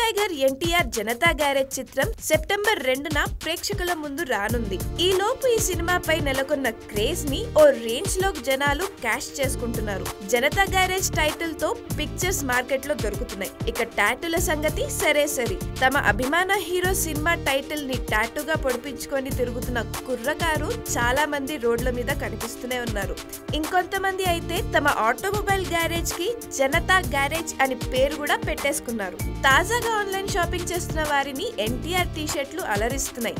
Tiger NTR Janata garage చిత్రం September 2న ప్రేక్షకుల ముందు రానుంది. ఈ లోపు ఈ సినిమాపై నెలకొన్న క్రేజ్ ని ఓ రేంజ్ లో జనాలు క్యాష్ చేసుకుంటున్నారు. జనతా గ్యారేజ్ టైటిల్ తో పిక్చర్స్ మార్కెట్ లో దొరుకుతున్నాయి. ఇక టాటూల సంగతి సరే సరి. తమ అభిమాన హీరో సినిమా టైటిల్ ని టాటూగా పొడిపించుకొని తిరుగుతున్న కుర్రకారు చాలా మంది రోడ్ల మీద కనిపిస్తూనే ఉన్నారు. ఇంకొంతమంది అయితే తమ ఆటోమొబైల్ గ్యారేజ్ కి జనతా గ్యారేజ్ అని పేరు కూడా పెట్టేసుకున్నారు. తాజాగా ఆన్లైన్ షాపింగ్ చేస్తున్న వారిని ఎన్టీఆర్ టీ షర్ట్లు అలరిస్తున్నాయి.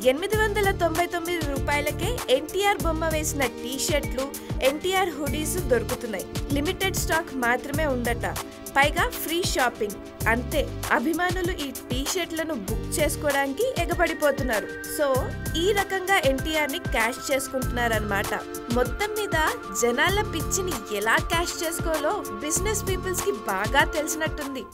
899 రూపాయలకే ఎన్టీఆర్ బొమ్మ వేసిన టీ షర్ట్లు, ఎన్టీఆర్ హుడీస్ దొరుకుతున్నాయి. లిమిటెడ్ స్టాక్ మాత్రమే ఉందట. పైగా ఫ్రీ షాపింగ్. అంతే, అభిమానులు ఈ టీ షర్ట్లను బుక్ చేసుకోవడానికి ఎగబడిపోతున్నారు. సో ఈ రకంగా ఎన్టీఆర్ ని క్యాష్ చేసుకుంటున్నారన్నమాట. మొత్తం మీద జనాల పిచ్చిని ఎలా క్యాష్ చేసుకోవాలో బిజినెస్ పీపుల్స్ కి బాగా తెలిసినట్టుంది.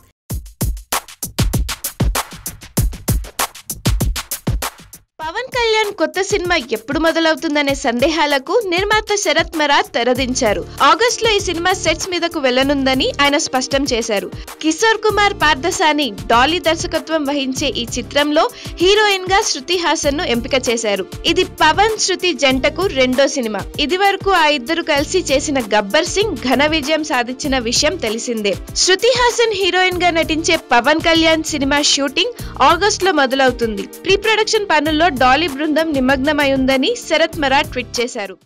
పవన్ కళ్యాణ్ కొత్త సినిమా ఎప్పుడు మొదలవుతుందనే సందేహాలకు నిర్మాత శరత్ మరార్ తెరదించారు. ఆగస్ట్ లో ఈ సినిమా సెట్స్ మీదకు వెళ్లనుందని ఆయన స్పష్టం చేశారు. కిషోర్ కుమార్ పార్థసాని డాలీ దర్శకత్వం వహించే ఈ చిత్రంలో హీరోయిన్ గా శృతి హాసన్ ను ఎంపిక చేశారు. ఇది పవన్ శృతి జంటకు రెండో సినిమా. ఇది వరకు ఆ ఇద్దరు కలిసి చేసిన గబ్బర్ సింగ్ ఘన విజయం సాధించిన విషయం తెలిసిందే. శృతి హాసన్ హీరోయిన్ గా నటించే పవన్ కళ్యాణ్ సినిమా షూటింగ్ ఆగస్ట్ లో మొదలవుతుంది. ప్రీ ప్రొడక్షన్ పనుల్లో డాలీ బృందం నిమగ్నమై ఉందని శరత్ మరార్ ట్వీట్ చేశారు.